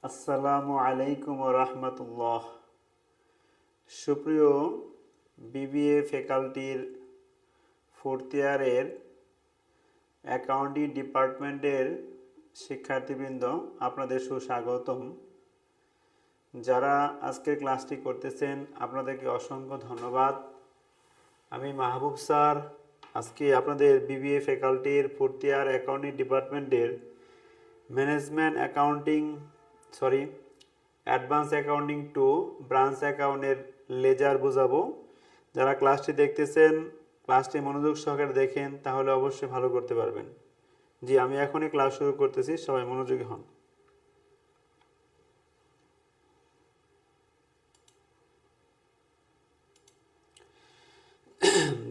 আসসালামু আলাইকুম রহমতুল্লাহ। সুপ্রিয় বিবিএ ফ্যাকাল্টির ফোর্থ ইয়ারের অ্যাকাউন্টিং ডিপার্টমেন্টের শিক্ষার্থীবৃন্দ, আপনাদের সুস্বাগতম। যারা আজকের ক্লাসটি করতেছেন আপনাদেরকে অসংখ্য ধন্যবাদ। আমি মাহবুব স্যার আজকে আপনাদের বিবিএ ফ্যাকাল্টির ফোর্থ ইয়ার অ্যাকাউন্টিং ডিপার্টমেন্টের management accounting advance accounting to branch অ্যাকাউন্টের লেজার বোঝাবো। যারা ক্লাসটি দেখতেছেন ক্লাসটি মনোযোগ সহকারে দেখেন তাহলে অবশ্যই ভালো করতে পারবেন। জি, আমি এখনই ক্লাস শুরু করতেছি, সবাই মনোযোগী হন।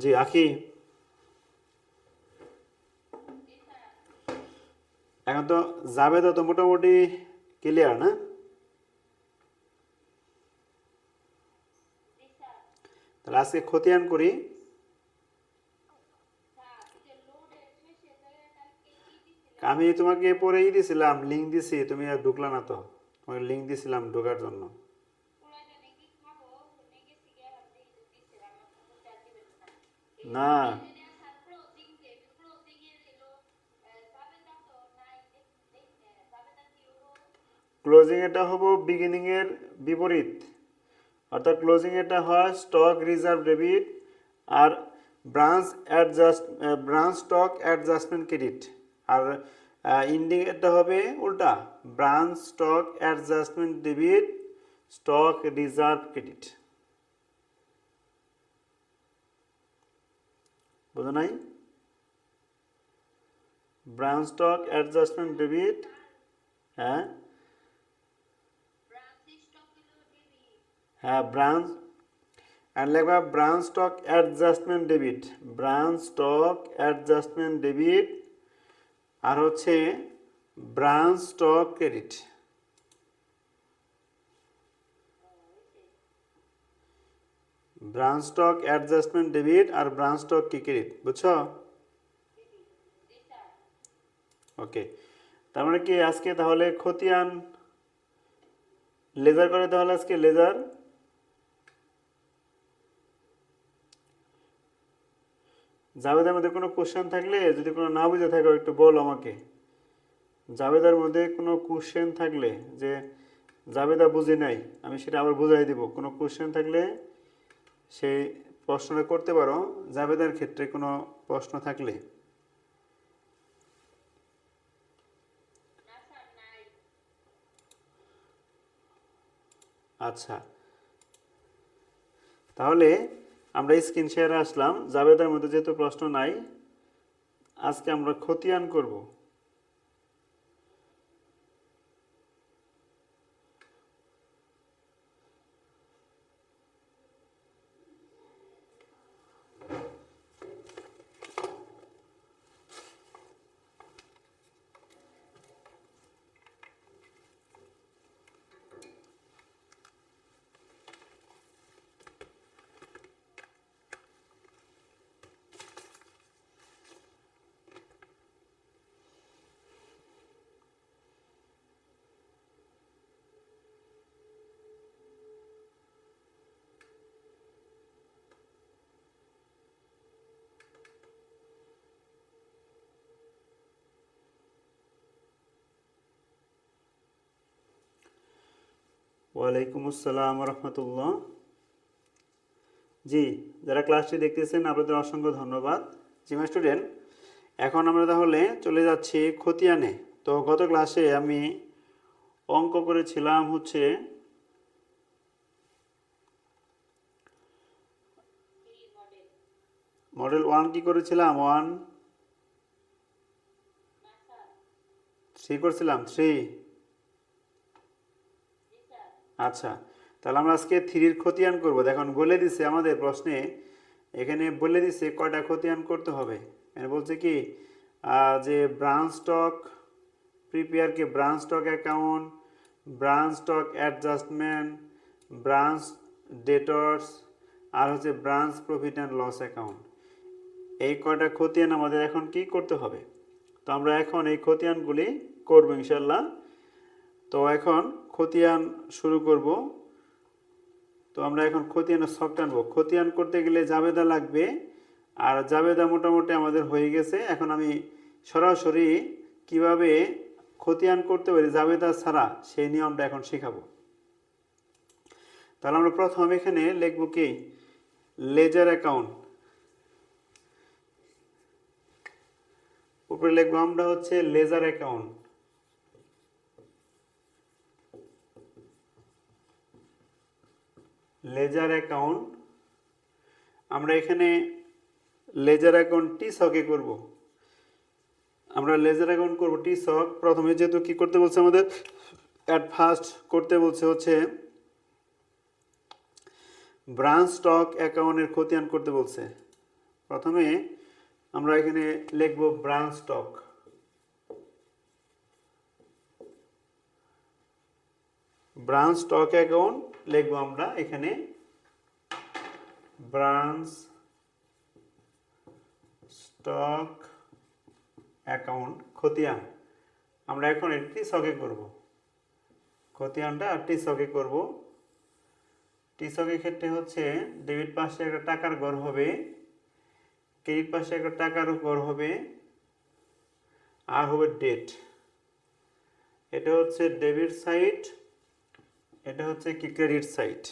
জি আখি, এখন তো যাবে তো মোটামুটি ক্লিয়ার না? তাহলে আজকে খতিয়ান করি। আমি তোমাকে পরেই দিছিলাম, লিঙ্ক দিছি, তুমি আর ঢুকলা না তো। তোমাকে লিঙ্ক দিছিলাম ঢোকার জন্য। না, ক্লোজিং এটা হবো বিগিনিং এর বিপরীত, অর্থাৎ ক্লোজিং এটা হয় স্টক রিজার্ভ ডেবিট আর ব্রাঞ্চ স্টক অ্যাডজাস্টমেন্ট ক্রেডিট। আর ইন্ডিং এটা হবে উল্টা, branch stock adjustment debit stock reserve credit. বুঝো নাই? ব্রাঞ্চ স্টক অ্যাডজাস্টমেন্ট ডেবিট, হ্যাঁ হ্যাঁ ব্রাঞ্চ, আর লিখবা branch stock adjustment debit, branch stock adjustment debit আর হচ্ছে branch stock credit. Branch stock adjustment debit আর ব্রাঞ্চ স্টক কি ক্রেডিট, বুঝছো? ওকে, তার মানে কি আজকে তাহলে খতিয়ান লেজার করে, তাহলে আজকে লেজার। জাবেদার মধ্যে কোনো কোশ্চেন থাকলে, যদি কোনো না বুঝে থাকো একটু বলো আমাকে। জাবেদার মধ্যে কোনো কোশ্চেন থাকলে, যে জাবেদা বুঝে নাই, আমি সেটা আবার বুঝাই দিব। কোনো কোশ্চেন থাকলে সেই প্রশ্নটা করতে পারো, জাবেদার ক্ষেত্রে কোনো প্রশ্ন থাকলে। আচ্ছা, তাহলে আমরা স্ক্রিন শেয়ারে আসলাম। জাবেদার মধ্যে যেহেতু প্রশ্ন নাই, আজকে আমরা খতিয়ান করব। ওয়ালাইকুম আসসালাম রহমতুল্লাহ। জি, যারা ক্লাসটি দেখতেছেন আপনাদের অসংখ্য ধন্যবাদ। জি মাই স্টুডেন্ট, এখন আমরা তাহলে চলে যাচ্ছি খতিয়ানে। তো গত ক্লাসে আমি অঙ্ক করেছিলাম হচ্ছে মডেল 1, কি করেছিলাম 1, 3 করছিলাম 3। আচ্ছা, তাহলে আমরা আজকে 3-র খতিয়ান করব। দেখুন বলে দিছে আমাদের প্রশ্নে, এখানে বলে দিছে কয়টা খতিয়ান করতে হবে। এখানে বলছে কি যে ব্রাঞ্চ স্টক প্রিপেয়ার কি branch stock account, branch stock adjustment, branch debtors আর হচ্ছে branch profit and loss account. এই কয়টা খতিয়ান আমাদের এখন কি করতে হবে। তো আমরা এখন এই খতিয়ানগুলি করবো ইনশাল্লাহ। তো এখন খতিয়ান শুরু করব। তো আমরা এখন খতিয়ানের ছক টানবো। খতিয়ান করতে গেলে জাবেদা লাগবে, আর জাবেদা মোটামুটি আমাদের হয়ে গেছে। এখন আমি সরাসরি কিভাবে খতিয়ান করতে পারি জাবেদা ছাড়া সেই নিয়মটা এখন শেখাবো। তাহলে আমরা প্রথম এখানে লিখব কি, লেজার অ্যাকাউন্ট। উপরে লিখবো আমরা হচ্ছে লেজার অ্যাকাউন্ট। লেজার অ্যাকাউন্ট আমরা এখানে লেজার অ্যাকাউন্ট টি ছকে করব। আমরা লেজার অ্যাকাউন্ট করব টি ছক। প্রথমে যেহেতু কি করতে বলছে আমাদের, অ্যাট ফার্স্ট করতে বলছে হচ্ছে ব্রাঞ্চ স্টক অ্যাকাউন্টের খতিয়ান করতে বলছে। প্রথমে আমরা এখানে লিখব branch stock. Branch stock account লিখব আমরা এখানে, ব্রাঞ্চ স্টক অ্যাকাউন্ট খতিয়ান আমরা এখন একটি ছকে করব। খতিয়ানটা টি ছকে করব। টি ছকের ক্ষেত্রে হচ্ছে ডেবিট পাশে একটা টাকার ঘর হবে, ক্রেডিট পাশে একটা টাকার ঘর হবে, আর হবে ডেট। এটা হচ্ছে ডেবিট সাইড, এটা হচ্ছে কি ক্রেডিট সাইড।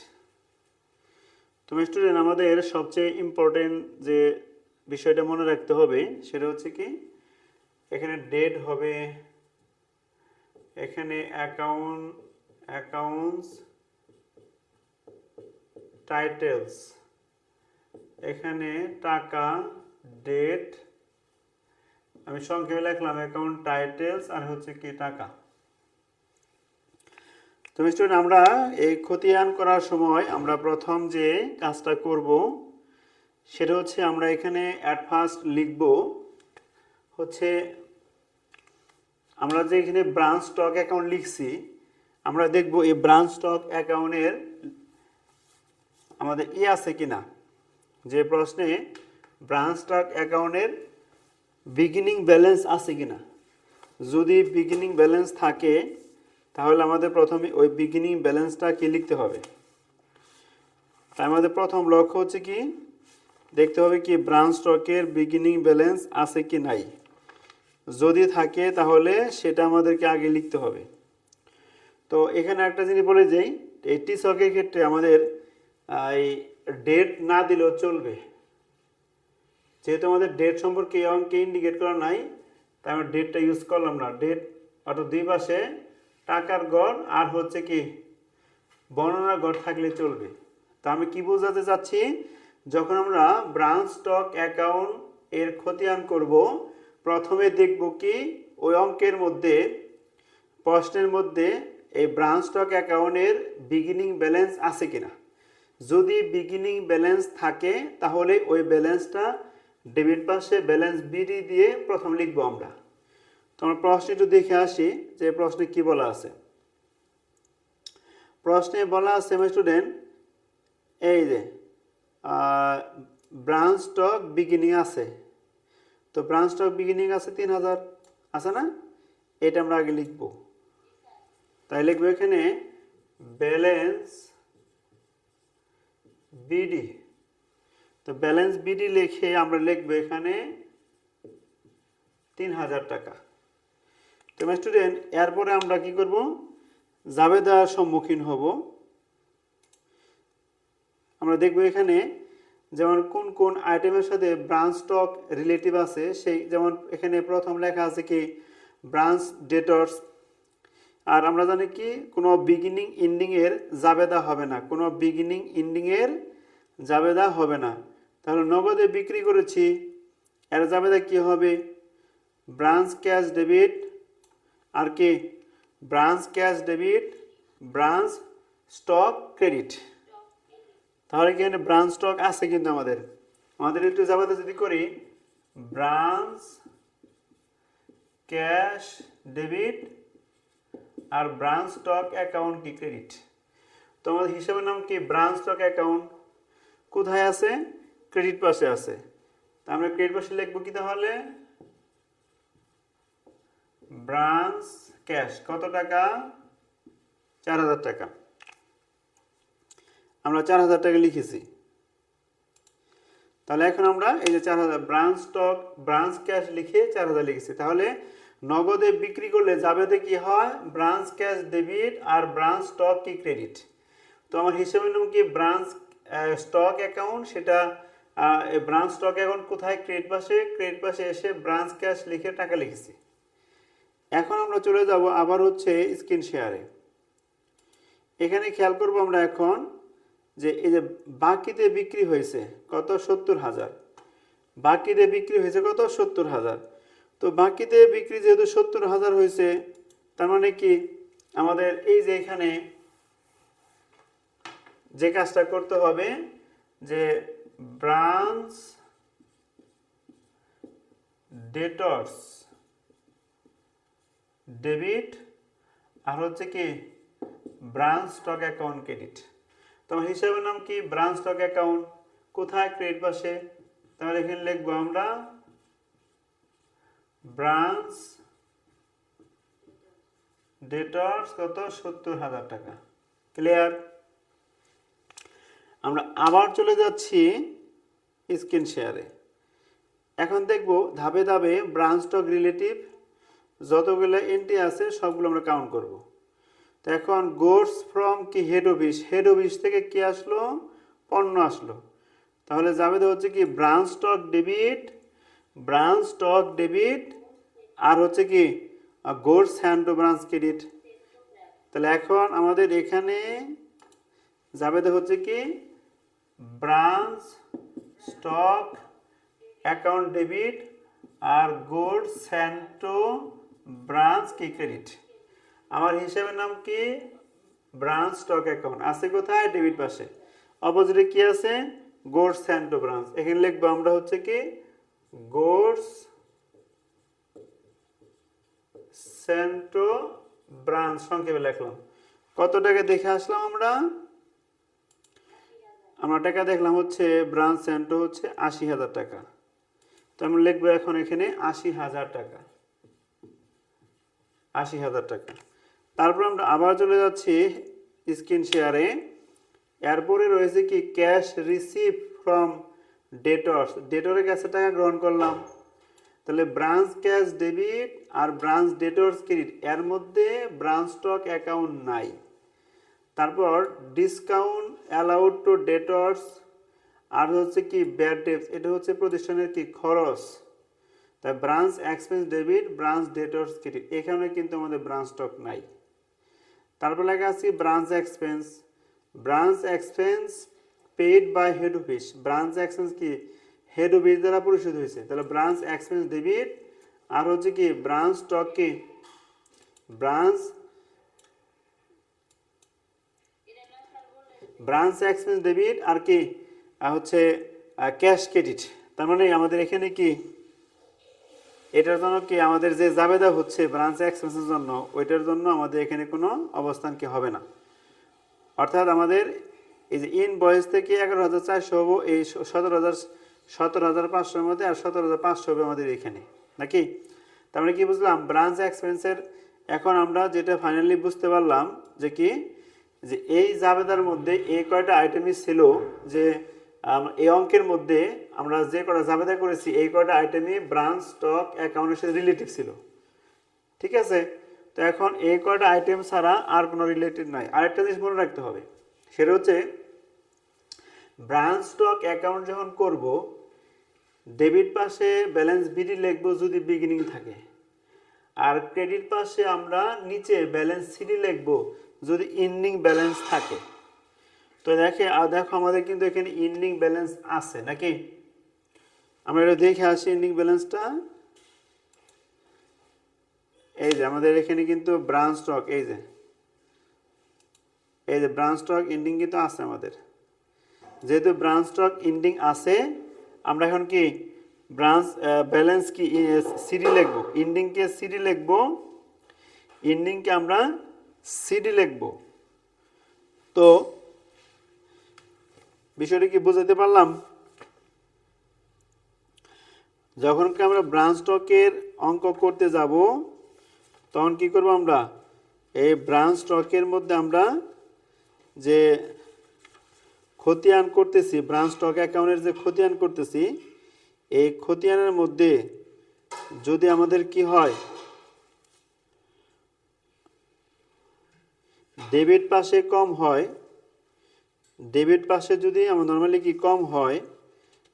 তুমি স্টুডেন্ট আমাদের সবচেয়ে ইম্পর্টেন্ট যে বিষয়টা মনে রাখতে হবে সেটা হচ্ছে কি, এখানে ডেট হবে, এখানে অ্যাকাউন্টস টাইটেলস, এখানে টাকা, ডেট, আমি সংক্ষেপে লিখলাম অ্যাকাউন্ট টাইটেলস, আর হচ্ছে কি টাকা। তো স্টুডেন্ট আমরা এই খতিয়ান করার সময় আমরা প্রথম যে কাজটা করব সেটা হচ্ছে আমরা এখানে অ্যাট ফার্স্ট লিখব হচ্ছে, আমরা যে এখানে ব্রাঞ্চ স্টক অ্যাকাউন্ট লিখছি, আমরা দেখব এই ব্রাঞ্চ স্টক অ্যাকাউন্টের আমাদের আছে কিনা। যে প্রশ্নে ব্রাঞ্চ স্টক অ্যাকাউন্টের বিগিনিং ব্যালেন্স আছে কিনা। যদি বিগিনিং ব্যালেন্স থাকে তাহলে আমাদের প্রথমে ওই বিগিনিং ব্যালেন্সটা কি লিখতে হবে। তাই আমাদের প্রথম লক্ষ্য হচ্ছে কি, দেখতে হবে কি ব্রাঞ্চ স্টকের বিগিনিং ব্যালেন্স আছে কি নাই। যদি থাকে তাহলে সেটা আমাদেরকে আগে লিখতে হবে। তো এখানে একটা জিনিস বলে যাই, এই টি স্টকের ক্ষেত্রে আমাদের এই ডেট না দিলেও চলবে। যেহেতু আমাদের ডেট সম্পর্কে এই অঙ্কে ইন্ডিকেট করা নাই, তাই আমরা ডেটটা ইউজ করলাম না। ডেট অর্থাৎ দুই পাশে টাকার গড় আর হচ্ছে কি বর্ণনার গড় থাকলে চলবে। তা আমি কি বোঝাতে চাচ্ছি, যখন আমরা ব্রাঞ্চ স্টক অ্যাকাউন্ট এর খতিয়ান করব, প্রথমে দেখব কি ওই অঙ্কের মধ্যে, প্রশ্নের মধ্যে এই ব্রাঞ্চ স্টক অ্যাকাউন্টের বিগিনিং ব্যালেন্স আছে কিনা। যদি বিগিনিং ব্যালেন্স থাকে তাহলে ওই ব্যালেন্সটা ডেবিট পাশে ব্যালেন্স বিডি দিয়ে প্রথম লিখবো আমরা। তো আমরা প্রশ্নে একটু দেখে আসি যে প্রশ্নে কি বলা আছে। প্রশ্নে বলা আছে স্টুডেন্ট, এই যে ব্রাঞ্চ স্টক বিগিনিং আছে। তো ব্রাঞ্চ স্টক বিগিনিং আছে 3000, আছে না, এটা আমরা আগে লিখব। তাই লিখবো এখানে ব্যালেন্স বিডি। তো ব্যালেন্স বিডি লিখে আমরা লিখবো এখানে 3000 টাকা। তো স্টুডেন্ট এরপরে আমরা কি করব, জাবেদার সম্মুখীন হব। আমরা দেখব এখানে যেমন কোন কোন আইটেমের সাথে ব্রাঞ্চ স্টক রিলেটিভ আছে, সেই যেমন এখানে প্রথম লেখা আছে কি ব্রাঞ্চ ডেটর্স। আর আমরা জানি কি কোনো বিগিনিং এন্ডিং এর জাবেদা হবে না, কোনো বিগিনিং এন্ডিং এর জাবেদা হবে না। তাহলে নগদে বিক্রি করেছি, এর জাবেদা কি হবে, ব্রাঞ্চ ক্যাশ ডেবিট, আর কি branch cash debit, branch stock credit. তাহলে কি এখানে ব্রাঞ্চ স্টক আছে কিন্তু আমাদের একটু জাবেদা যদি করি, ব্রাঞ্চ ক্যাশ ডেবিট আর ব্রাঞ্চ স্টক অ্যাকাউন্ট কি ক্রেডিট। তো আমাদের হিসাবের নাম কি ব্রাঞ্চ স্টক অ্যাকাউন্ট। কোথায় আছে, ক্রেডিট পাশে আছে। তা আমরা ক্রেডিট পাশে লিখবো কি তাহলে, ব্রাঞ্চ ক্যাশ কত টাকা 4,000 টাকা। আমরা 4,000 টাকা লিখেছি। তাহলে এখন আমরা এই যে 4,000 ব্রাঞ্চ স্টক ব্রাঞ্চ ক্যাশ লিখে 4,000 লিখেছি। তাহলে নগদে বিক্রি করলে যাবেতে কি হয়, ব্রাঞ্চ ক্যাশ ডেবিট আর ব্রাঞ্চ স্টক কি ক্রেডিট। তো আমার হিসাবের নাম কি ব্রাঞ্চ স্টক অ্যাকাউন্ট, সেটা ব্রাঞ্চ স্টক অ্যাকাউন্ট কোথায়, ক্রেডিট পাশে এসে ব্রাঞ্চ ক্যাশ লিখে টাকা লিখেছি। এখন আমরা চলে যাব আবার হচ্ছে স্ক্রিন শেয়ারে। এখানে খেয়াল করব আমরা এখন যে এই যে বাকিতে বিক্রি হয়েছে কত, 70,000। বাকিতে বিক্রি হয়েছে কত, 70,000। তো বাকিতে বিক্রি যেহেতু 70,000 হয়েছে, তার মানে কি আমাদের এই যে এখানে যে কাজটা করতে হবে যে ব্রাঞ্চ ডেটর্স ডেবিট আর হচ্ছে কি ব্রাঞ্চ স্টক অ্যাকাউন্ট ক্রেডিট। তোমার হিসাবের নাম কি ব্রাঞ্চ স্টক অ্যাকাউন্ট, কোথায়, ক্রেডিট পাশে। তাহলে এখানে লিখবো আমরা ব্রাঞ্চ ডেটর্স কত, 70,000 টাকা। ক্লিয়ার। আমরা আবার চলে যাচ্ছি স্ক্রিন শেয়ারে। এখন দেখব ধাপে ধাপে ব্রাঞ্চ স্টক রিলেটিভ যতগুলো এন্ট্রি আছে সবগুলো আমরা কাউন্ট করব। তো এখন গুডস ফ্রম কি হেড অফিস, হেড অফিস থেকে কি আসলো, পণ্য আসলো। তাহলে যাবে তো হচ্ছে কি ব্রাঞ্চ স্টক ডেবিট আর হচ্ছে কি goods hand to branch credit. তাহলে এখন আমাদের এখানে যাবে তো হচ্ছে কি ব্রাঞ্চ স্টক অ্যাকাউন্ট ডেবিট আর গুডস হ্যান্ড টু ব্রাঞ্চ কি ক্রেডিট। আমার হিসাবের নাম কি ব্রাঞ্চ স্টক অ্যাকাউন্ট আছে কোথায়, ডেবিট পাশে। অপোজিটে কি আছে, গুডস হ্যান্ড টু ব্রাঞ্চ। এখানে লিখবো আমরা হচ্ছে কি গুডস হ্যান্ড টু ব্রাঞ্চ, সংক্ষেপে লিখলাম। কত টাকা দেখে আসলাম আমরা টাকা দেখলাম হচ্ছে ব্রাঞ্চ হ্যান্ড টু হচ্ছে 80,000 টাকা। তো আমরা লিখবো এখন এখানে 80,000 টাকা, 80,000 টাকা। তারপর আমরা আবার চলে যাচ্ছি স্ক্রিন শেয়ারে। এরপরে রয়েছে কি ক্যাশ রিসিভ ফ্রম ডেটর্স, ডেটরের কাছে টাকা গ্রহণ করলাম। তাহলে ব্রাঞ্চ ক্যাশ ডেবিট আর ব্রাঞ্চ ডেটর্স ক্রেডিট, এর মধ্যে ব্রাঞ্চ স্টক অ্যাকাউন্ট নাই। তারপর ডিসকাউন্ট অ্যালাউড টু ডেটর্স আর হচ্ছে কি ব্যাড ডেটস, এটা হচ্ছে প্রতিষ্ঠানের কি খরচ। তাই branch expense debit branch debtors credit, এখানে কিন্তু আমাদের ব্রাঞ্চ স্টক নাই। তারপর লেখা আছে branch expense paid by head office, branch expense কি হেড অফিস দ্বারা পরিশোধ হয়েছে। তাহলে ব্রাঞ্চ এক্সপেন্স ডেবিট আর হচ্ছে কি ব্রাঞ্চ স্টক কি ব্রাঞ্চ এক্সপেন্স ডেবিট আর কি হচ্ছে ক্যাশ ক্রেডিট। তার মানে আমাদের এখানে কি এটার জন্য কি আমাদের যে জাবেদা হচ্ছে ব্রাঞ্চ এক্সপেন্সের জন্য, ওইটার জন্য আমাদের এখানে কোনো অবস্থান কি হবে না। অর্থাৎ আমাদের এই যে ইনভয়েস থেকে 11,400 হবো এই 17,500 মধ্যে, আর 17,500 হবে আমাদের এখানে নাকি। তার মানে কি বুঝলাম ব্রাঞ্চ এক্সপেন্সের। এখন আমরা যেটা ফাইনালি বুঝতে পারলাম যে কি যে এই জাবেদার মধ্যে এই কয়টা আইটেমই ছিল, যে এই অঙ্কের মধ্যে আমরা যে কয়টা জাবেদা করেছি এই কয়টা আইটেমই ব্রাঞ্চ স্টক অ্যাকাউন্টের সাথে রিলেটিভ ছিল, ঠিক আছে। তো এখন এই কয়টা আইটেম ছাড়া আর কোনো রিলেটেড নাই। আরেকটা জিনিস মনে রাখতে হবে, সেটা হচ্ছে ব্রাঞ্চ স্টক অ্যাকাউন্ট যখন করব, ডেবিট পাশে ব্যালেন্স বিডি লিখবো যদি বিগিনিং থাকে, আর ক্রেডিট পাশে আমরা নিচে ব্যালেন্স সিডি লিখবো যদি এন্ডিং ব্যালেন্স থাকে। তো দেখো আমাদের কিন্তু এখানে এন্ডিং ব্যালেন্স আছে নাকি। আমরা এটা দেখে আসি এন্ডিং ব্যালেন্সটা। এই যে আমাদের এখানে কিন্তু ব্রাঞ্চ স্টক, এই যে ব্রাঞ্চ স্টক এন্ডিং কিন্তু আছে আমাদের। যেহেতু ব্রাঞ্চ স্টক এন্ডিং আছে, আমরা এখন কি ব্রাঞ্চ ব্যালেন্স কি সিডি লিখবো, এন্ডিংকে সিডি লিখবো, এন্ডিংকে আমরা সিডি লিখবো। তো বিষয়টা কি বুঝাতে পারলাম। যখন কি আমরা ব্রাঞ্চ স্টকের অঙ্ক করতে যাব, তখন কি করব আমরা এই ব্রাঞ্চ স্টকের মধ্যে আমরা যে খতিয়ান করতেছি, ব্রাঞ্চ স্টক অ্যাকাউন্টের যে খতিয়ান করতেছি, এই খতিয়ানের মধ্যে যদি আমাদের কি হয়, ডেবিট পাশে কম হয়, ডেবিট পাশে যদি আমার নর্মালি কি কম হয়,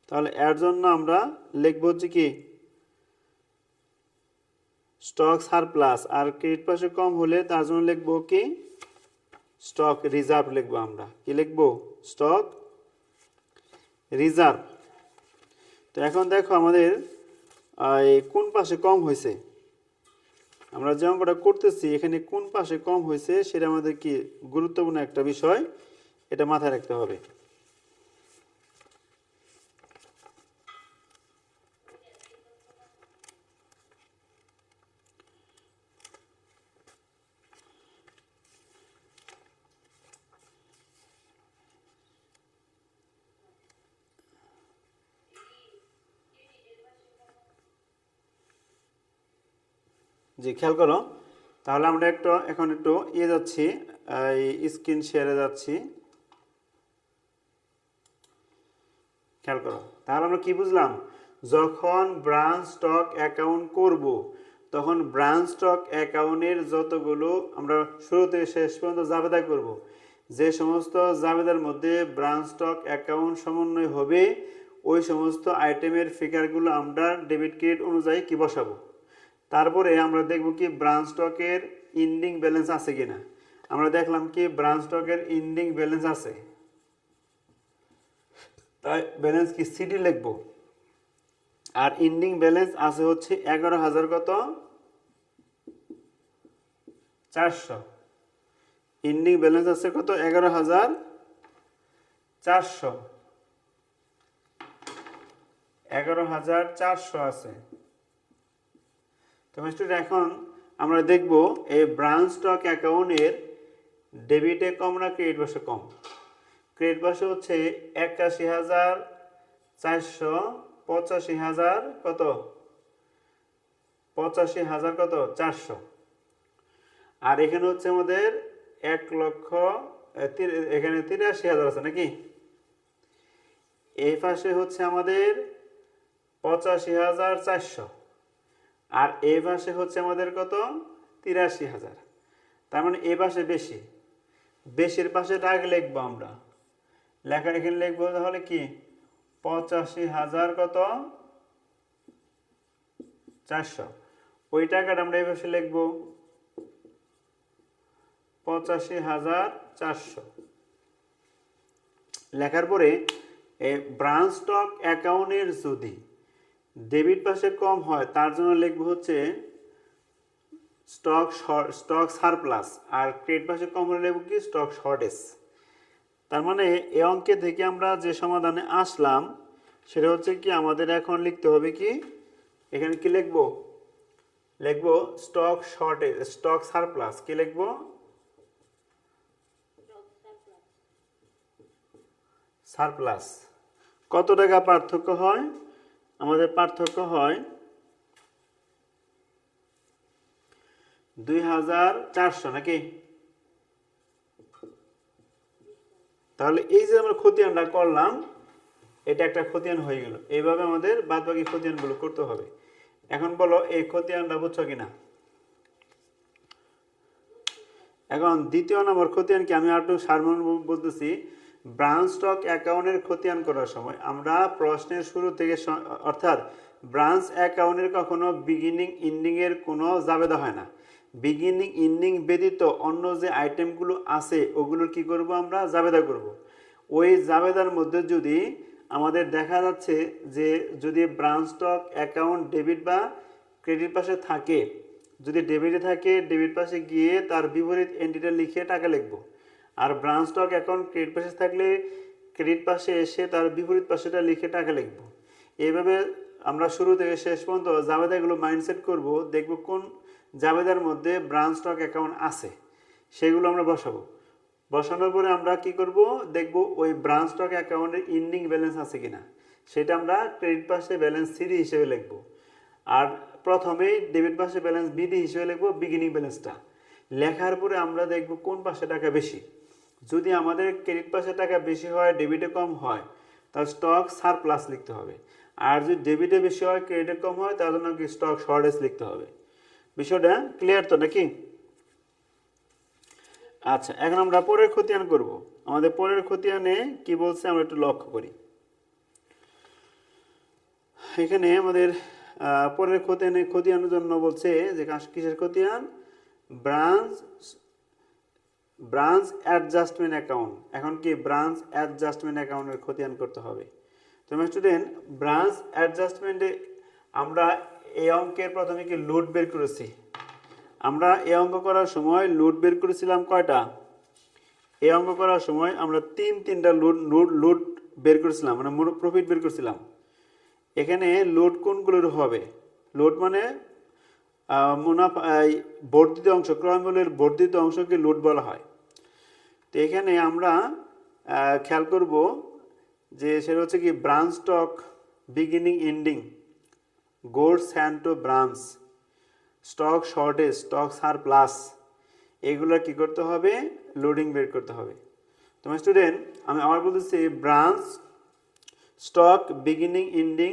তাহলে এর জন্য আমরা লিখব হচ্ছে কি স্টক সারপ্লাস, আর ক্রেডিট পাশে কম হলে তার জন্য লিখবো কি স্টক রিজার্ভ লিখবো। আমরা কি লিখবো? Stock reserve. তো এখন দেখো আমাদের কোন পাশে কম হয়েছে, আমরা যে অঙ্কটা করতেছি এখানে কোন পাশে কম হয়েছে সেটা আমাদের কি গুরুত্বপূর্ণ একটা বিষয়, এটা মাথায় রাখতে হবে। জি খেয়াল করো, তাহলে আমরা এখন একটু যাচ্ছি, স্ক্রিন শেয়ারে যাচ্ছি। খেয়াল করো, তাহলে আমরা কি বুঝলাম, যখন ব্রাঞ্চ স্টক অ্যাকাউন্ট করব তখন ব্রাঞ্চ স্টক অ্যাকাউন্টের যতগুলো আমরা শুরু থেকে শেষ পর্যন্ত জাবেদা করব, যে সমস্ত জাবেদার মধ্যে ব্রাঞ্চ স্টক অ্যাকাউন্ট সমন্বয় হবে ওই সমস্ত আইটেমের ফিগারগুলো আমরা ডেবিট ক্রেডিট অনুযায়ী কি বসাবো। তারপরে আমরা দেখব কি ব্রাঞ্চ স্টকের ইন্ডিং ব্যালেন্স আছে কিনা। আমরা দেখলাম কি ব্রাঞ্চ স্টকের ইন্ডিং ব্যালেন্স আছে, তাই ব্যালেন্স কি সিডি লিখব। আর ইন্ডিং ব্যালেন্স আছে হচ্ছে 11,000 কত 400। ইন্ডিং ব্যালেন্স আছে কত 11,400, 11,400 আছে। তো স্টুডেন্ট এখন আমরা দেখব এই ব্রাঞ্চ স্টক অ্যাকাউন্টের ডেবিটে কম না ক্রেডিট পাশে কম। ক্রেডিট পাশে হচ্ছে 81,400, 85,000 কত 85,000 কত 400। আর এখানে হচ্ছে আমাদের 1,00,000, এখানে 83,000 আছে নাকি। এই পাশে হচ্ছে আমাদের 85,400, আর এই পাশে হচ্ছে আমাদের কত 83,000। তার মানে এই পাশে বেশি, বেশির পাশে আগে লিখবো আমরা, লেখা এখানে লিখবো তাহলে কি 85,000 কত 400। ওই টাকাটা আমরা এই পাশে লিখবো 85,400। লেখার পরে ব্রাঞ্চ স্টক অ্যাকাউন্টের যদি ডেবিট পাশে কম হয় তার জন্য লিখবো হচ্ছে স্টক সারপ্লাস, আর ক্রেডিট পাশে কম হলে লিখবো কি স্টক শর্টেজ। তার মানে এই অঙ্কে থেকে আমরা যে সমাধানে আসলাম সেটা হচ্ছে কি আমাদের এখন লিখতে হবে কি, এখানে কি লিখবো, লিখবো স্টক শর্টেজ, স্টক সারপ্লাস। কি লিখবো সারপ্লাস। কত টাকা পার্থক্য হয়, আমাদের পার্থক্য হয় 2,400 নাকি। তাহলে এই যে আমরা খতিয়ানটা করলাম এটা একটা খতিয়ান হয়ে গেল। এইভাবে আমাদের বাদবাকি খতিয়ানগুলো করতে হবে। এখন বলো এই খতিয়ানটা বুঝছো কিনা। এখন দ্বিতীয় নম্বর খতিয়ান কি, আমি আর একটু সারমর্ম বলতেছি। ব্রাঞ্চ স্টক অ্যাকাউন্টের খতিয়ান করার সময় আমরা প্রশ্নের শুরু থেকে অর্থাৎ ব্রাঞ্চ অ্যাকাউন্টের কখনো বিগিনিং এন্ডিং এর কোনো জাবেদা হয় না। বিগিনিং এন্ডিং ব্যতীত অন্য যে আইটেমগুলো আছে ওগুলোর কি করব আমরা জাবেদা করব। ওই জাবেদার মধ্যে যদি আমাদের দেখা যাচ্ছে যে যদি ব্রাঞ্চ স্টক অ্যাকাউন্ট ডেবিট বা ক্রেডিট পাশে থাকে, যদি ডেবিটে থাকে ডেবিট পাশে গিয়ে তার বিপরীত এন্ট্রিটা লিখে টাকা লিখব। আর ব্রাঞ্চ স্টক অ্যাকাউন্ট ক্রেডিট পাশে থাকলে ক্রেডিট পাশে এসে তার বিপরীত পাশেটা লিখে টাকা লিখব। এইভাবে আমরা শুরু থেকে শেষ পর্যন্ত জাবেদাগুলো মাইন্ডসেট করব, দেখব কোন জাবেদার মধ্যে ব্রাঞ্চ স্টক অ্যাকাউন্ট আছে সেগুলো আমরা বসাবো। বসানোর পরে আমরা কি করব, দেখব ওই ব্রাঞ্চ স্টক অ্যাকাউন্টের ইন্ডিং ব্যালেন্স আছে কিনা, সেটা আমরা ক্রেডিট পাশে ব্যালেন্স সিডি হিসেবে লিখব। আর প্রথমেই ডেবিট পাশে ব্যালেন্স বিডি হিসেবে লিখব বিগিনিং ব্যালেন্সটা। লেখার পরে আমরা দেখব কোন পাশে টাকা বেশি। যদি আমাদের ক্রেডিট পাশে টাকা বেশি হয়, ডেবিটে কম হয়, তাহলে স্টক সারপ্লাস লিখতে হবে। আর যদি ডেবিটে বেশি হয়, ক্রেডিটে কম হয়, তার জন্য কি স্টক শর্টেজ লিখতে হবে। বিষয়টা ক্লিয়ার তো নাকি? আচ্ছা, এখন আমরা পরের খতিয়ান করব। আমাদের পরের খতিয়ানে কি বলছে আমরা একটু লক্ষ্য করি। এখানে আমাদের পরের খতিয়ানের জন্য বলছে যে কিসের খতিয়ান? Branch branch adjustment account. এখন কি ব্রাঞ্চ অ্যাডজাস্টমেন্ট অ্যাকাউন্টের খতিয়ান করতে হবে। তোমরা স্টুডেন্ট, ব্রাঞ্চ অ্যাডজাস্টমেন্টে আমরা এই অঙ্কের প্রথমে কি লুট বের করেছি। আমরা এই অঙ্ক করার সময় লুট বের করেছিলাম কয়টা? এই অঙ্ক করার সময় আমরা তিনটা লুট বের করেছিলাম, মানে প্রফিট বের করেছিলাম। এখানে লুট কোনগুলোর হবে? লুট মানে মুনাফা, বর্ধিত অংশ, ক্রয় মূল্যের বর্ধিত অংশকে লুট বলা হয়। তো এখানে আমরা খেয়াল করব যে সেটা হচ্ছে কি branch stock, beginning ending, goods hand to branch, stock shortage, stock surplus, এগুলো কি করতে হবে? লোডিং বের করতে হবে। তোমার স্টুডেন্ট, আমি আবার বলতেছি, branch stock, beginning ending,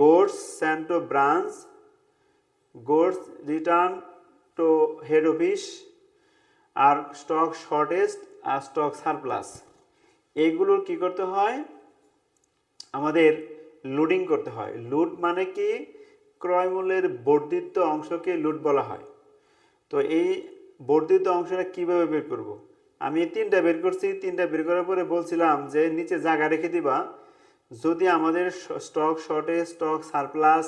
goods sent to branch, goods return to head office, আর স্টক শর্টেজ আর স্টক সারপ্লাস, এইগুলোর কি করতে হয়? আমাদের লোডিং করতে হয়। লুট মানে কি? ক্রয় মূল্যের বর্ধিত অংশকে লুট বলা হয়। তো এই বর্ধিত অংশটা কিভাবে বের করব? আমি তিনটা বের করছি। তিনটা বের করার পরে বলছিলাম যে নিচে জায়গা রেখে দিবা, যদি আমাদের stock shortage, stock surplus,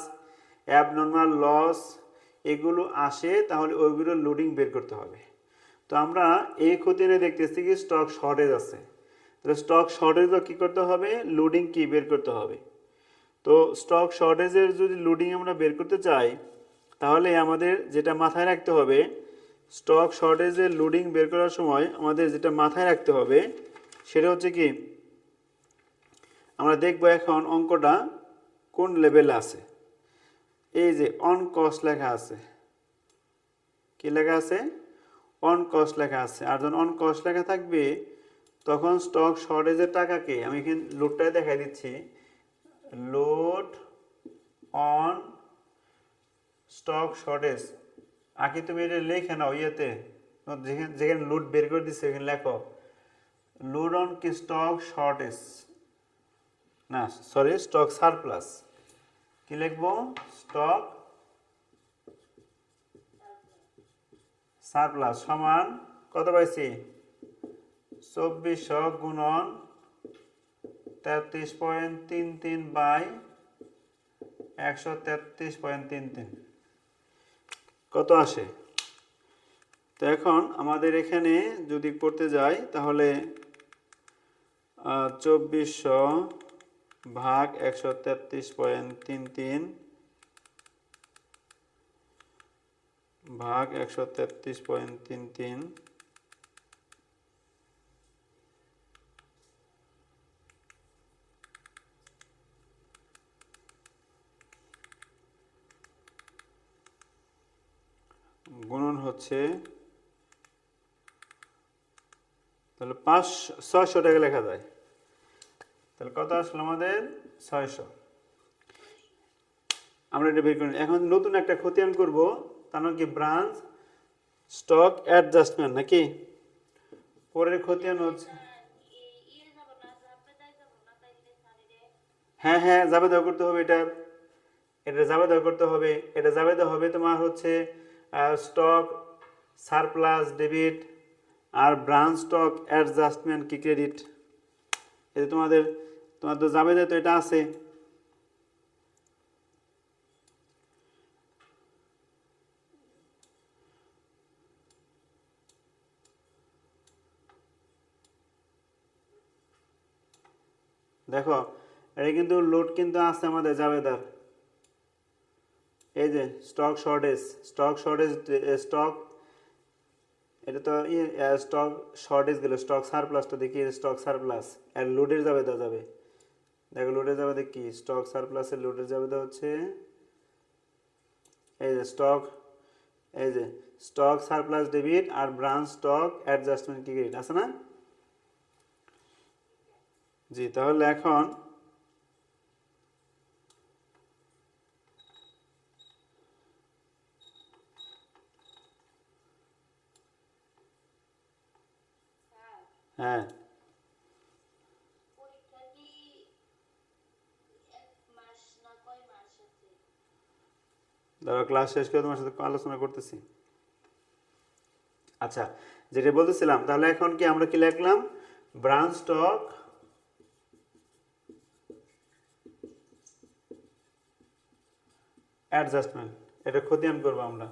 abnormal loss এগুলো আসে, তাহলে ওইগুলো লোডিং বের করতে হবে। তো আমরা এই খতিয়ানে দেখতেছি কি স্টক শর্টেজ আছে। তাহলে স্টক শর্টেজও কী করতে হবে? লোডিং কি বের করতে হবে। তো স্টক শর্টেজের যদি লোডিং আমরা বের করতে চাই, তাহলে আমাদের যেটা মাথায় রাখতে হবে, স্টক শর্টেজের লোডিং বের করার সময় আমাদের যেটা মাথায় রাখতে হবে সেটা হচ্ছে কি, আমরা দেখব এখন অঙ্কটা কোন লেভেলে আছে। এই যে অন কস্ট লেখা আছে, কি লেখা আছে? অন কস্ট লেখা আছে। আর যখন অন কস্ট লেখা থাকবে, তখন স্টক শর্টেজের টাকাকে আমি এখানে লোডটাই দেখাই দিচ্ছি, লোড অন স্টক শর্টেজ। আগে তুমি এটা লেখে নাও ইয়েতে, যেখানে যেখানে লোড বের করে দিচ্ছে এখানে লেখো লোড অন কি স্টক শর্টেজ, না সরি স্টক সারপ্লাস। কি লিখবো? স্টক সারপ্লাস সমান কত পাইছি? 2400 গুণন 33.33 বাই 133.33 কত আসে? তো এখন আমাদের এখানে যদি করতে যাই, তাহলে 2400 ভাগ 133.33 ভাগ 133.33 গুণন হচ্ছে, তাহলে 600 টাকা লেখা যায়। তাহলে কত আসলো আমাদের? 600। আমরা এটা বের করি। এখন নতুন একটা খতিয়ান করব, তার মানে কি ব্রাঞ্চ স্টক অ্যাডজাস্টমেন্ট নাকি? পরের খতিয়ান হচ্ছে, হ্যাঁ হ্যাঁ যাবে দেওয়া করতে হবে। এটা যাবে দেওয়া করতে হবে। এটা যাবে দেওয়া হবে তোমার হচ্ছে স্টক সারপ্লাস ডেবিট আর ব্রাঞ্চ স্টক অ্যাডজাস্টমেন্ট কি ক্রেডিট। এটা তোমার তো যাবে দেওয়া তো এটা আছে। দেখো এটা কিন্তু লোড কিন্তু আছে আমাদের জাবেদার। এই যে স্টক শর্টেজ, স্টক, এটা তো স্টক শর্টেজ গেল, স্টক সারপ্লাসটা দেখি, স্টক সারপ্লাস আর লোডের জাবেদা যাবে। দেখো লোডের জাবেদা কি? স্টক সারপ্লাসের লোডের জাবেদা হচ্ছে এই যে স্টক এই যে স্টক সারপ্লাস ডেবিট আর ব্রাঞ্চ স্টক অ্যাডজাস্টমেন্ট কি ক্রেডিট আছে না? জি, তাহলে এখন হ্যাঁ ধরো ক্লাস শেষ করে তোমার সাথে আলোচনা করতেছি। আচ্ছা, যেটা বলতেছিলাম, তাহলে এখন কি আমরা কি লিখলাম? ব্রাঞ্চ স্টক অ্যাডজাস্টমেন্ট, এটা খতিয়ান করবো আমরা।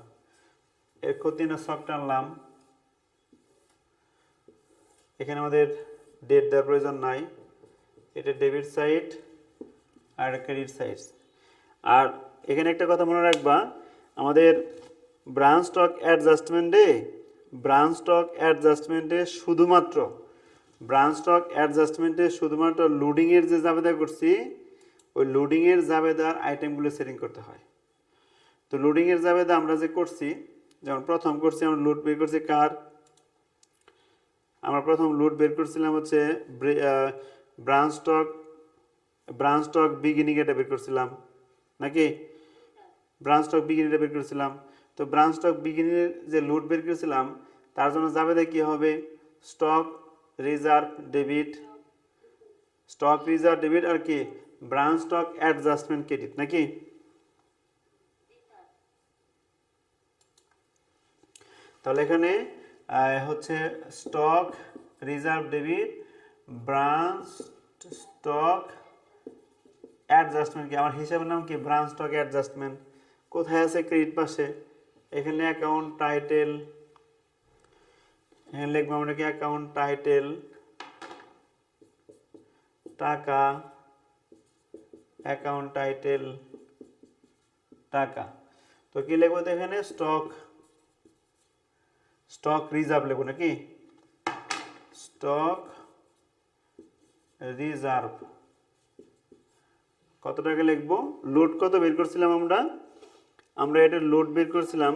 এর খতিয়ানের ছকটা আনলাম। এখানে আমাদের ডেট দেওয়ার প্রয়োজন নাই, এটা ডেবিট সাইড আর ক্রেডিট সাইড। আর এখানে একটা কথা মনে রাখবা, আমাদের ব্রাঞ্চ স্টক অ্যাডজাস্টমেন্টে শুধুমাত্র লোডিংয়ের যে জাবেদা করছি, ওই লোডিংয়ের জাবেদার আইটেমগুলো সেটিং করতে হয়। তো লোডিংয়ের জাবেদা আমরা যে করছি, যেমন প্রথম করছি আমরা লোড বের করছি কার, আমরা প্রথম লোড বের করছিলাম হচ্ছে ব্রাঞ্চ স্টক বিগিনিং, এটা বের করছিলাম নাকি? ব্রাঞ্চ স্টক বিগিনিংটা বের করেছিলাম। তো ব্রাঞ্চ স্টক বিগিনিংয়ের যে লোড বের করেছিলাম, তার জন্য জাবেদা কি হবে? স্টক রিজার্ভ ডেবিট আর কি ব্রাঞ্চ স্টক অ্যাডজাস্টমেন্ট ক্রেডিট নাকি? তাহলে এখানে হচ্ছে stock reserve debit branch stock adjustment, কি আমার হিসাবের নাম কি? Branch stock adjustment. কোথায় আছে? ক্রেডিট পাশে। এখানে অ্যাকাউন্ট টাইটেল, এখানে লিখবো আমরা কি অ্যাকাউন্ট টাইটেল টাকা, অ্যাকাউন্ট টাইটেল টাকা। তো কি লিখবো? তো এখানে স্টক রিজার্ভ লিখবো নাকি? স্টক রিজার্ভ কত টাকা লিখবো? লোড কত বের করছিলাম আমরা এটা লোড বের করছিলাম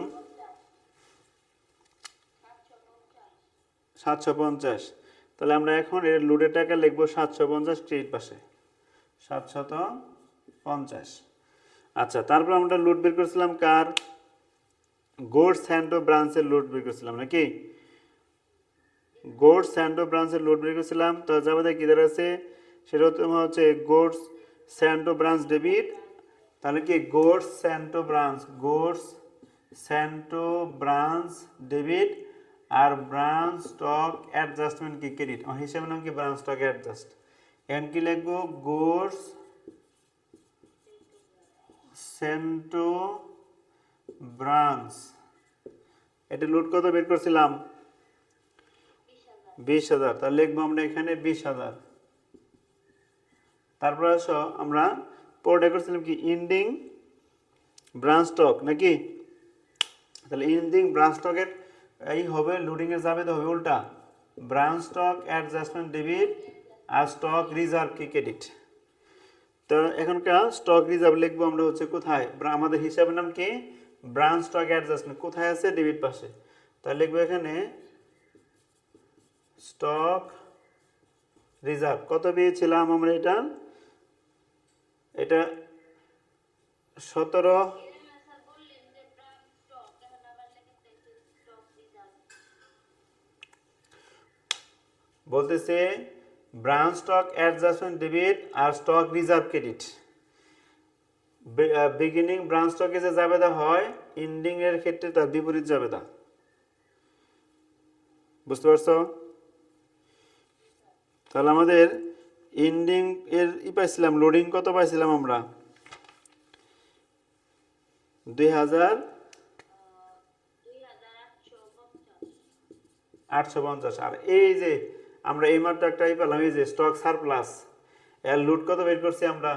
750। তাহলে আমরা এখন এর লোডের টাকা লিখবো 750 ক্রেডিট পাশে 750। আচ্ছা, তারপর আমরা লোড বের করছিলাম কার? গোডস স্যান্ডো ব্রাঞ্চের লোড বের করছিলাম নাকি? গোডস স্যান্ডো ব্রাঞ্চের লোড বের করছিলাম। তো যাবে কি দাঁড়াচ্ছে? সেটা হচ্ছে গোডস স্যান্ডো ব্রাঞ্চ ডেবিট। তাহলে কি গোডস স্যান্টো ব্রাঞ্চ ডেবিট আর ব্রাঞ্চ স্টক অ্যাডজাস্টমেন্ট কি ক্রেডিট। আমার হিসাবের নাম কি? Branch stock adjust. এখন কি লিখবো? গোডস সেন্টো ব্রাঞ্চ, এটা লোড কত বের করছিলাম? 20,000। তাহলে লিখবো আমরা এখানে 20,000। তারপর আসো আমরা পরে করছিলাম কি? ইন্ডিং ব্রাঞ্চ স্টক নাকি? তাহলে ইন্ডিং ব্রাঞ্চ স্টকের এই হবে লোডিংয়ের যাবে তো হবে উল্টা, ব্রাঞ্চ স্টক অ্যাডজাস্টমেন্ট ডেবিট আর স্টক রিজার্ভ কি ক্রেডিট। তো এখনকার স্টক রিজার্ভ লিখবো আমরা হচ্ছে কোথায়? আমাদের হিসাবের নাম কি? Branch stock adjustment. কোথায় আছে? ডেবিট পাশে। তাহলে লিখবো এখানে স্টক রিজার্ভ কত পেয়েছিলাম আমরা? এটা 17 বলতেছে ব্রাঞ্চ স্টক অ্যাডজাস্টমেন্ট ডেবিট আর stock reserve credit. Beginning branch স্টকে যে জাবেদা হয়, এন্ডিং এর ক্ষেত্রে তার বিপরীত জাবেদা। বুঝতে পারছো? তাহলে আমাদের এন্ডিং এর পাইছিলাম, লোডিং কত পাইছিলাম আমরা? 2,850। আর এই যে আমরা এই মাত্র একটা পেলাম, এই যে স্টক সারপ্লাস, এর লোড কত বের করছি আমরা?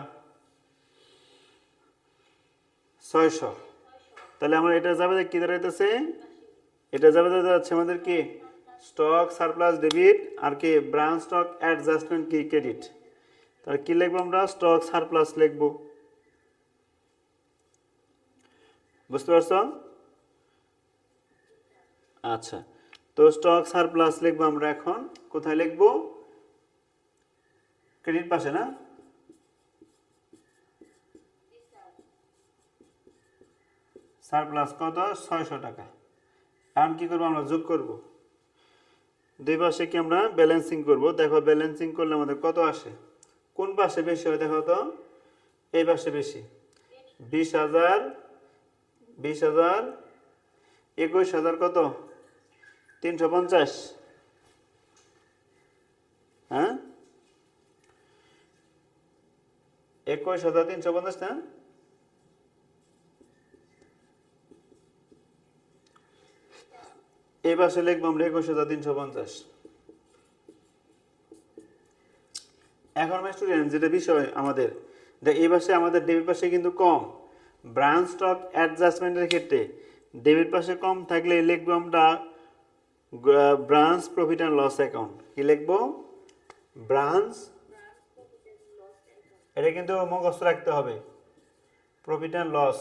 600। তাহলে আমরা এটা যাবে কি দাঁড়াইতেছে? এটা যাবে যাচ্ছে আমাদের কি? স্টক সারপ্লাস ডেবিট আর কি ব্রাঞ্চ স্টক অ্যাডজাস্টমেন্ট কি ক্রেডিট। তাহলে কি লিখবো আমরা? স্টক সারপ্লাস লিখবো। বুঝতে পারছো? আচ্ছা, তো স্টক সারপ্লাস লিখবো আমরা এখন, কোথায় লিখবো? ক্রেডিট পাশে না? সারপ্লাস কত? 600 টাকা। এখন কি করবো আমরা? যোগ করব। দুই পাশে কি আমরা ব্যালেন্সিং করব। দেখো ব্যালেন্সিং করলে আমাদের কত আসে? কোন পাশে বেশি হয় দেখো তো? এই পাশে বেশি। 20,000, 20,000, 21,000 কত? 350। হ্যাঁ, 21,350 না? এই পাশে লিখবো আমরা 21,350। এখন স্টুডেন্ট যেটা বিষয় আমাদের, এই পাশে আমাদের ডেবিট পাশে কিন্তু কম। ব্রাঞ্চ স্টক অ্যাডজাস্টমেন্টের ক্ষেত্রে ডেবিট পাশে কম থাকলে লিখবো আমরা branch profit and loss account. কি লিখবো? ব্রাঞ্চ, এটা কিন্তু মুখস্থ রাখতে হবে, প্রফিট অ্যান্ড লস।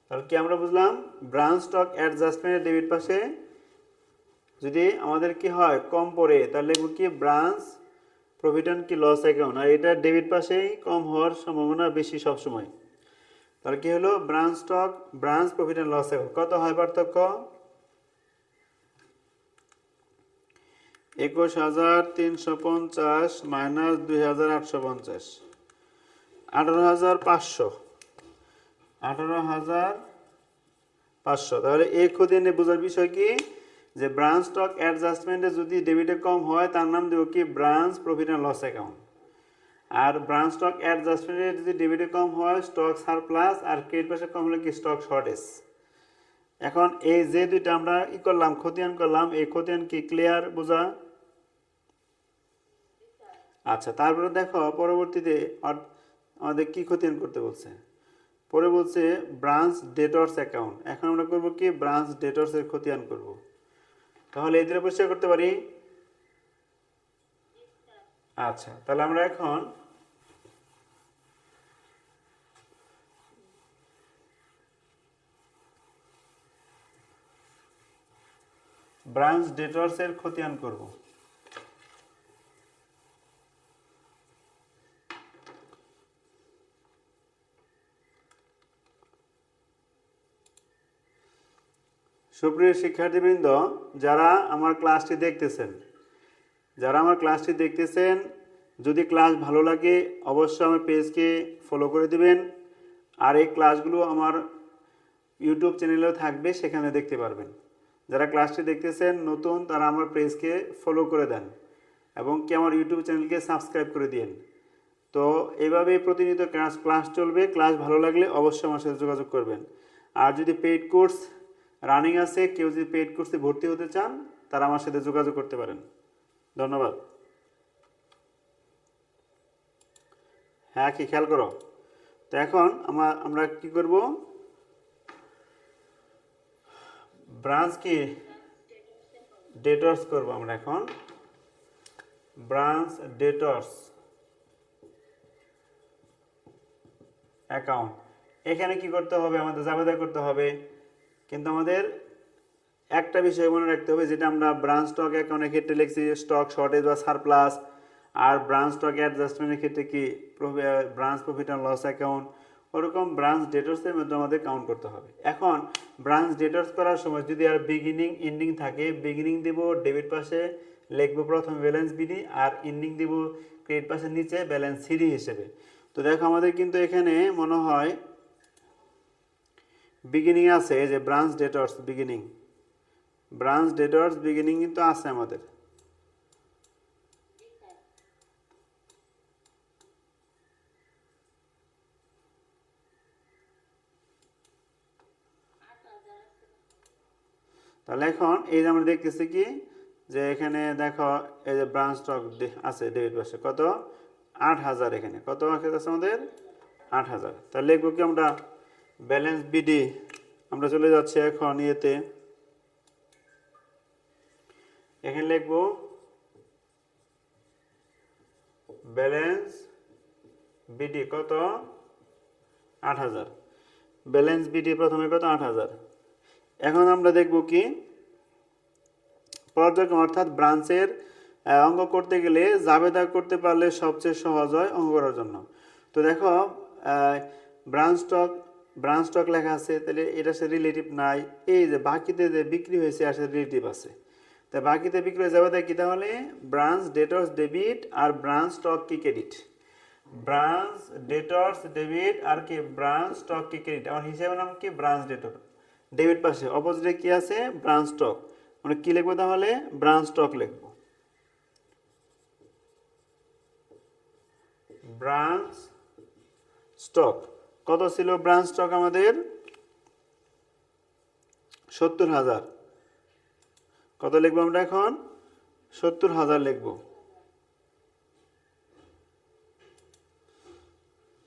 তাহলে কি আমরা বুঝলাম? ব্রাঞ্চ স্টক অ্যাডজাস্টমেন্টের ডেবিট পাশে যদি আমাদের কি হয় কম পড়ে, তাহলে লিখবো কি? ব্রাঞ্চ প্রফিট অ্যান্ড কি লস অ্যাকাউন্ট। আর এটা ডেবিট পাশেই কম হওয়ার সম্ভাবনা বেশি সবসময়। তাহলে কি হলো? Branch stock, branch profit and loss account. কত হয় পার্থক্য? 21,350 মাইনাস 2,850, 18,500, 18,500। তাহলে এই খতিয়ানে বোঝার বিষয় কি? যে ব্রাঞ্চ স্টক অ্যাডজাস্টমেন্টে যদি ডেবিটে কম হয় তার নাম দেবো কি? Branch profit and loss account. আর ব্রাঞ্চ স্টক অ্যাডজাস্টমেন্টে যদি ডেবিটে কম হয় স্টক সারপ্লাস, আর ক্রেডিট পাশে কম হলে কি? Stock shortage. এখন এই যে দুইটা আমরা ই করলাম, খতিয়ান করলাম, এই খতিয়ান কি ক্লিয়ার বোঝা? আচ্ছা, তারপরে দেখো পরবর্তীতে আমাদের কি খতিয়ান করতে বলছে। পরে বলছে ব্রাঞ্চ ডেটর্স অ্যাকাউন্ট। এখন আমরা করব কি? ব্রাঞ্চ ডেটর্সের খতিয়ান করব। তাহলে এই দুটো পরিষ্কার করতে পারি? আচ্ছা, তাহলে আমরা এখন ব্রাঞ্চ ডেটর্সের খতিয়ান করব। সুপ্রিয় শিক্ষার্থীবৃন্দ, যারা আমার ক্লাসটি দেখতেছেন, যদি ক্লাস ভালো লাগে অবশ্যই আমার পেজকে ফলো করে দিবেন। আর এই ক্লাসগুলো আমার ইউটিউব চ্যানেলেও থাকবে, সেখানে দেখতে পারবেন। যারা ক্লাসটি দেখতেছেন নতুন, তারা আমার পেজকে ফলো করে দেন এবং কি আমার ইউটিউব চ্যানেলকে সাবস্ক্রাইব করে দিন। তো এইভাবে প্রতিনিয়ত ক্লাস চলবে। ক্লাস ভালো লাগলে অবশ্যই আমার সাথে যোগাযোগ করবেন। আর যদি পেইড কোর্স রানিং আছে, কেউ যদি পেইড কোর্সে ভর্তি হতে চান, তারা আমার সাথে যোগাযোগ করতে পারেন। ধন্যবাদ। হ্যাঁ, কি খেয়াল করো? তো এখন আমরা কি করব? ব্রাঞ্চ কি ডেটর্স করব আমরা এখন। Branch debtors account. এখানে কি করতে হবে? আমাদের জাবেদা করতে হবে। কিন্তু আমাদের একটা বিষয় মনে রাখতে হবে, যেটা আমরা ব্রাঞ্চ স্টক অ্যাকাউন্টের ক্ষেত্রে লিখছি স্টক শর্টেজ বা সারপ্লাস, আর ব্রাঞ্চ স্টক অ্যাডজাস্টমেন্টের ক্ষেত্রে কি branch profit and loss account, ওরকম ব্রাঞ্চ ডেটর্সের মধ্যে আমাদের কাউন্ট করতে হবে। এখন ব্রাঞ্চ ডেটর্স করার সময় যদি আর বিগিনিং এন্ডিং থাকে, বিগিনিং দিব ডেবিট পাশে, লিখবো প্রথম ব্যালেন্স বিডি, আর এন্ডিং দিব ক্রেডিট পাশের নিচে ব্যালেন্স সিডি হিসেবে। তো দেখো আমাদের কিন্তু এখানে মনে হয় বিগিনিং আছে, যে branch debtors beginning, branch debtors beginning কিন্তু আছে আমাদের। তাহলে এখন এই যে আমরা দেখতেছি কি, যে এখানে দেখো এই যে ব্রাঞ্চ স্টক আছে ডেবিট পাশে কত? 8,000। এখানে কত আছে আমাদের? 8,000। তাহলে লিখবো কি আমরা? Balance BD. আমরা চলে যাচ্ছি এখন ইয়েতে, এখানে লিখবো ব্যালেন্স বিডি কত? 8,000। ব্যালেন্স বিডি প্রথমে কত? 8,000। এখন আমরা দেখব কি পর্যায়ক্রম অর্থাৎ ব্রাঞ্চের অঙ্ক করতে গেলে জাবেদা করতে পারলে সবচেয়ে সহজ হয় অঙ্ক করার জন্য। তো দেখো ব্রাঞ্চ স্টক ব্রাঞ্চ স্টক লেখা আছে, তাহলে এটা সে রিলেটিভ নাই। এই যে বাকিতে যে বিক্রি হয়েছে আর সে রিলেটিভ আছে, তাই বাকিতে বিক্রি হয়ে যাবে, তাই কি তাহলে ব্রাঞ্চ ডেটর্স ডেবিট আর ব্রাঞ্চ স্টক কি ক্রেডিট। ব্রাঞ্চ ডেটর্স ডেবিট আর কি ব্রাঞ্চ স্টক কি ক্রেডিট। আমার হিসাবের নাম কি ব্রাঞ্চ ডেটর, ডেবিট পাশে অপোজিটে কি আছে ব্রাঞ্চ স্টক, মানে কি লিখবো তাহলে ব্রাঞ্চ স্টক লিখবো। ব্রাঞ্চ স্টক কত ছিল ব্রাঞ্চ স্টক আমাদের 70,000। কত লিখবো আমরা এখন 70,000 লিখবো।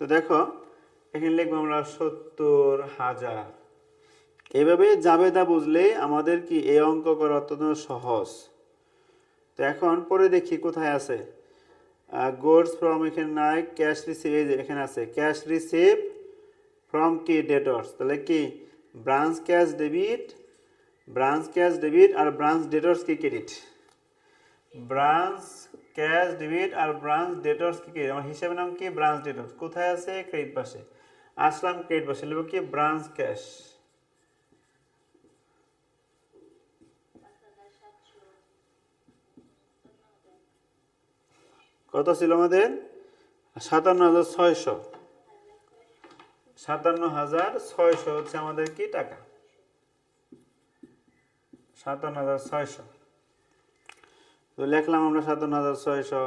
তো দেখো এখানে লিখবো আমরা 70,000। এভাবে জাবেদা বুঝলে আমাদের কি এই অঙ্ক করা অত্যন্ত সহজ। তো এখন পরে দেখি কোথায় আছে গুডস ফ্রম, এখানে নাই। ক্যাশ রিসিভ, এই যে এখানে আছে ক্যাশ রিসিভ ফ্রম কি ডেটর্স, তাহলে কি branch cash debit, branch cash debit আর ব্রাঞ্চ ডেটর্স কি ক্রেডিট। ব্রাঞ্চ ক্যাশ ডেবিট আর ব্রাঞ্চ ডেটর্স কি ক্রেডিট। আমার হিসাবের নাম কি ব্রাঞ্চ ডেটর্স, কোথায় আছে ক্রেডিট পাশে, আসলাম ক্রেডিট পাশে, লিখব কি ব্রাঞ্চ ক্যাশ। কত ছিল আমাদের 57,600। 57,600 হচ্ছে আমাদের কি টাকা, 57,600। তো লিখলাম আমরা 57,600।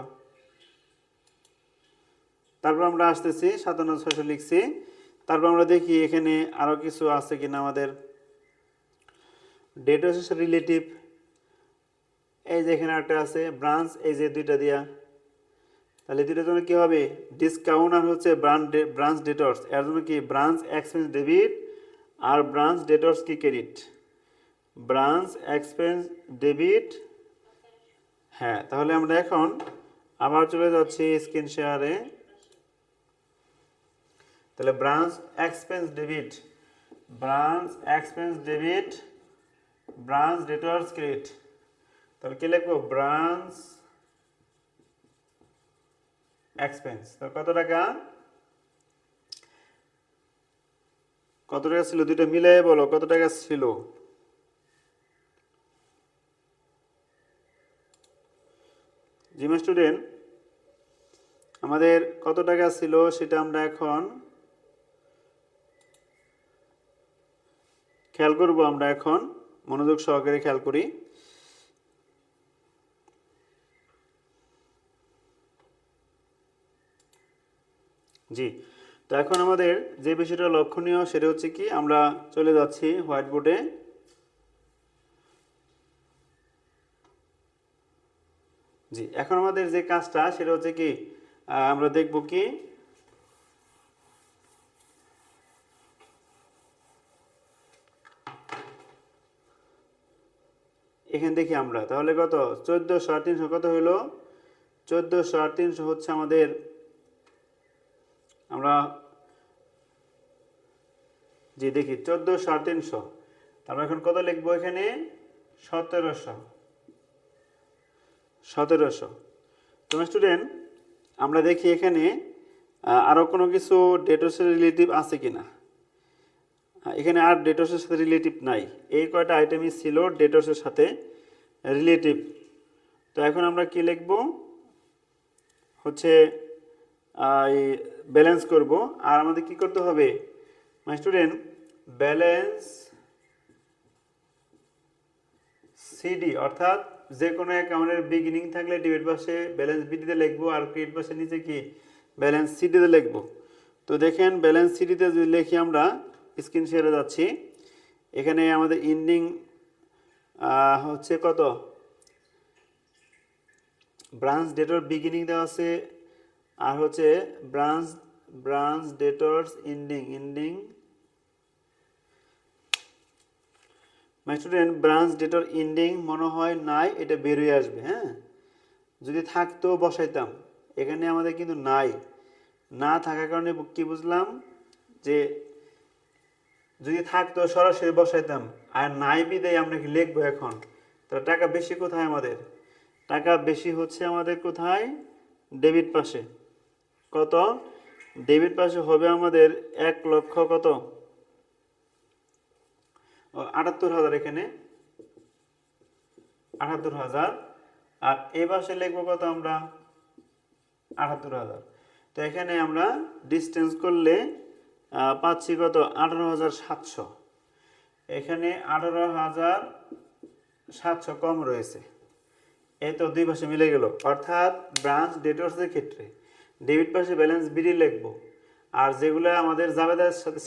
তারপর আমরা আসতেছি 57,600 লিখছি। তারপর আমরা দেখি এখানে আরো কিছু আছে কিনা আমাদের। ডেটর্স রিলেটিভ, এই যে এখানে একটা আছে ব্রাঞ্চ, এই যে দুইটা দিয়া, তাহলে দুইটার জন্য কি হবে ডিসকাউন্ট আর হচ্ছে ব্রাঞ্চ ডেটর্স, এর জন্য কি ব্রাঞ্চ এক্সপেন্স ডেবিট আর ব্রাঞ্চ ডেটর্স কি ক্রেডিট। ব্রাঞ্চ এক্সপেন্স ডেবিট, হ্যাঁ। তাহলে আমরা এখন আবার চলে যাচ্ছি স্ক্রিন শেয়ারে। তাহলে branch expense debit, branch expense debit, branch debtors credit. তাহলে কি লিখবো ব্রাঞ্চ এক্সপেন্স। তাহলে কত টাকা, কত টাকা ছিল দুইটা মিলাই বলো কত টাকা ছিল। জিম স্টুডেন্ট, আমাদের কত টাকা ছিল সেটা আমরা এখন খেয়াল করব। আমরা এখন মনোযোগ সহকারে খেয়াল করি। জি, তো এখন আমাদের যে বিষয়টা লক্ষণীয় সেটা হচ্ছে কি আমরা চলে যাচ্ছি হোয়াইট বোর্ডে। জি, এখন আমাদের যে কাজটা সেটা হচ্ছে কি আমরা দেখব কি এখানে দেখি আমরা তাহলে কত 14,300 কত হইলো 14,300 হচ্ছে আমাদের, আমরা জি দেখি 14,300। তারপর এখন কত লিখবো এখানে 1700। তোমার স্টুডেন্ট আমরা দেখি এখানে আরো কোনো কিছু ডেটর্সের রিলেটিভ আছে কিনা। এখানে আর ডেটর্সের সাথে রিলেটিভ নাই, এই কয়টা আইটেমই ছিল ডেটর্সের সাথে রিলেটিভ। তো এখন আমরা কি লিখবো হচ্ছে ব্যালেন্স করব। আর আমাদের কি করতে হবে মাই স্টুডেন্ট ব্যালেন্স সিডি, অর্থাৎ যে কোনো অ্যাকাউন্টের বিগিনিং থাকলে ডেবিট পাশে ব্যালেন্স বিডিতে লিখবো আর ক্রেডিট পাশে নিচে কি ব্যালেন্স সিডিতে লিখবো। তো দেখেন ব্যালেন্স সিডিতে যদি লিখি আমরা স্ক্রিন শেয়ারে যাচ্ছি, এখানে আমাদের ইন্ডিং হচ্ছে কত ব্রাঞ্চ ডেটর বিগিনিং দেওয়া আছে আর হচ্ছে branch debtors ending my student branch ডেটর ending মনে হয় নাই, এটা বের হয়ে আসবে। হ্যাঁ, যদি থাকতো বসাইতাম, এখানে আমাদের কিন্তু নাই, না থাকার কারণে কি বুঝলাম যে যদি থাকতো সরাসরি বসাইতাম, আর নাই বিদায় আমরা কি লিখবো এখন। তাহলে টাকা বেশি কোথায় আমাদের? টাকা বেশি হচ্ছে আমাদের কোথায়? ডেবিট পাশে। কত? ডেবিট পাশে হবে আমাদের 1,00,000 কত? 78,000 এখানে 78,000। আর এই পাশে লিখবো কত আমরা? 78,000। তো এখানে আমরা ডিস্টেন্স করলে পাচ্ছি কত? 18,700। এখানে 18,700 কম রয়েছে। এই তো দুই পাশে মিলে গেল। অর্থাৎ ব্রাঞ্চ ডেটর্সের ক্ষেত্রে ডেবিট পাশে ব্যালেন্স বিডি লিখবো, আর যেগুলো আমাদের জাবেদার সাথে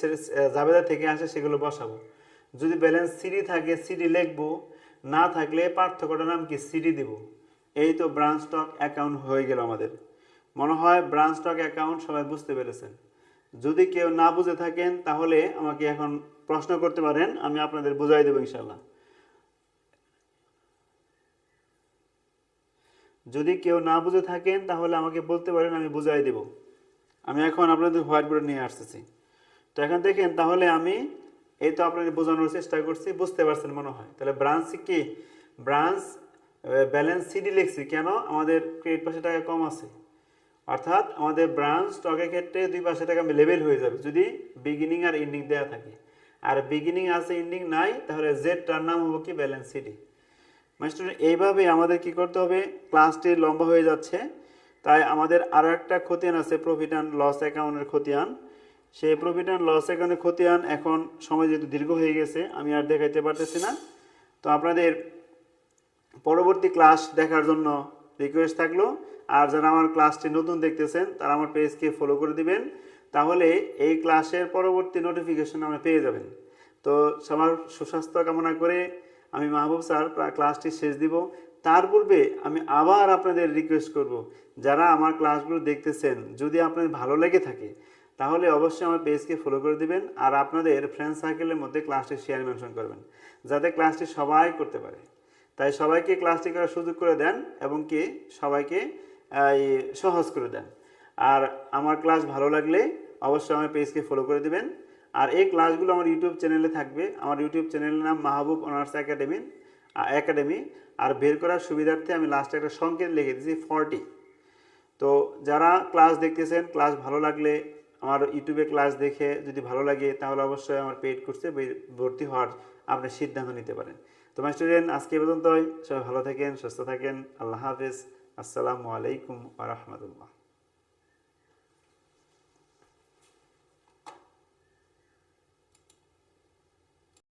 জাবেদা থেকে আসে সেগুলো বসাবো। যদি ব্যালেন্স সিডি থাকে সিডি লিখবো, না থাকলে পার্থক্যটার নাম কি? সিডি দিব। এই তো ব্রাঞ্চ স্টক অ্যাকাউন্ট হয়ে গেল আমাদের। মনে হয় ব্রাঞ্চ স্টক অ্যাকাউন্ট সবাই বুঝতে পেরেছেন। যদি কেউ না বুঝে থাকেন তাহলে আমাকে এখন প্রশ্ন করতে পারেন, আমি আপনাদের বুঝাই দেবো ইনশাল্লাহ। যদি কেউ না বুঝে থাকেন তাহলে আমাকে বলতে পারেন, আমি বুঝাই দেব। আমি এখন আপনাদের হোয়াইট বোর্ডে নিয়ে আসতেছি। তো এখন দেখেন, তাহলে আমি এই তো আপনাদের বোঝানোর চেষ্টা করছি, বুঝতে পারছেন মনে হয়। তাহলে ব্রাঞ্চ কি? ব্রাঞ্চ ব্যালেন্স সিডি লিখছি কেন? আমাদের ক্রেডিট পাশে টাকা কম আছে। অর্থাৎ আমাদের ব্রাঞ্চ স্টকের ক্ষেত্রে দুই পাশে টাকা লেভেল হয়ে যাবে যদি বিগিনিং আর এন্ডিং দেওয়া থাকে। আর বিগিনিং আছে এন্ডিং নাই, তাহলে জেডটার নাম হবে কি? Balance CD. মাস্টার এইভাবে আমাদের কি করতে হবে? ক্লাসটি লম্বা হয়ে যাচ্ছে, তাই আমাদের আরও একটা খতিয়ান আছে, প্রফিট অ্যান্ড লস অ্যাকাউন্টের খতিয়ান। সেই প্রফিট অ্যান্ড লস অ্যাকাউন্টের খতিয়ান এখন সময় যেহেতু দীর্ঘ হয়ে গেছে আমি আর দেখাইতে পারতেছি না। তো আপনাদের পরবর্তী ক্লাস দেখার জন্য রিকোয়েস্ট থাকলো। আর যারা আমার ক্লাসটি নতুন দেখতেছেন তারা আমার পেজকে ফলো করে দিবেন, তাহলে এই ক্লাসের পরবর্তী নোটিফিকেশন আমরা পেয়ে যাবেন। তো সবার সুস্বাস্থ্য কামনা করে আমি মাহবুব স্যার ক্লাসটি শেষ দিব। তার পূর্বে আমি আবার আপনাদের রিকোয়েস্ট করব, যারা আমার ক্লাসগুলো দেখতেছেন যদি আপনাদের ভালো লেগে থাকে তাহলে অবশ্যই আমার পেজকে ফলো করে দিবেন, আর আপনাদের ফ্রেন্ড সার্কেলের মধ্যে ক্লাসটি শেয়ার মেনশন করবেন, যাতে ক্লাসটি সবাই করতে পারে। তাই সবাইকে ক্লাসটি করার সুযোগ করে দেন এবং কি সবাইকে সহজ করে দেন। আর আমার ক্লাস ভালো লাগলে অবশ্যই আমার পেজকে ফলো করে দিবেন। আর এই ক্লাসগুলো আমার ইউটিউব চ্যানেলে থাকবে। আমার ইউটিউব চ্যানেলের নাম মাহবুব অনার্স একাডেমি। আর বের করার সুবিধার্থে আমি লাস্টে একটা সংকেত লিখে দিয়েছি 40। তো যারা ক্লাস দেখতেছেন, ক্লাস ভালো লাগলে আমার ইউটিউবে ক্লাস দেখে যদি ভালো লাগে তাহলে অবশ্যই আমার পেইড কোর্সে ভর্তি হওয়ার আপনি সিদ্ধান্ত নিতে পারেন। তো মাই স্টুডেন্ট, আজকে পর্যন্তই। সবাই ভালো থাকেন, সুস্থ থাকেন। আল্লাহ হাফেজ। আসসালামু আলাইকুম ওয়া রাহমাতুল্লাহ।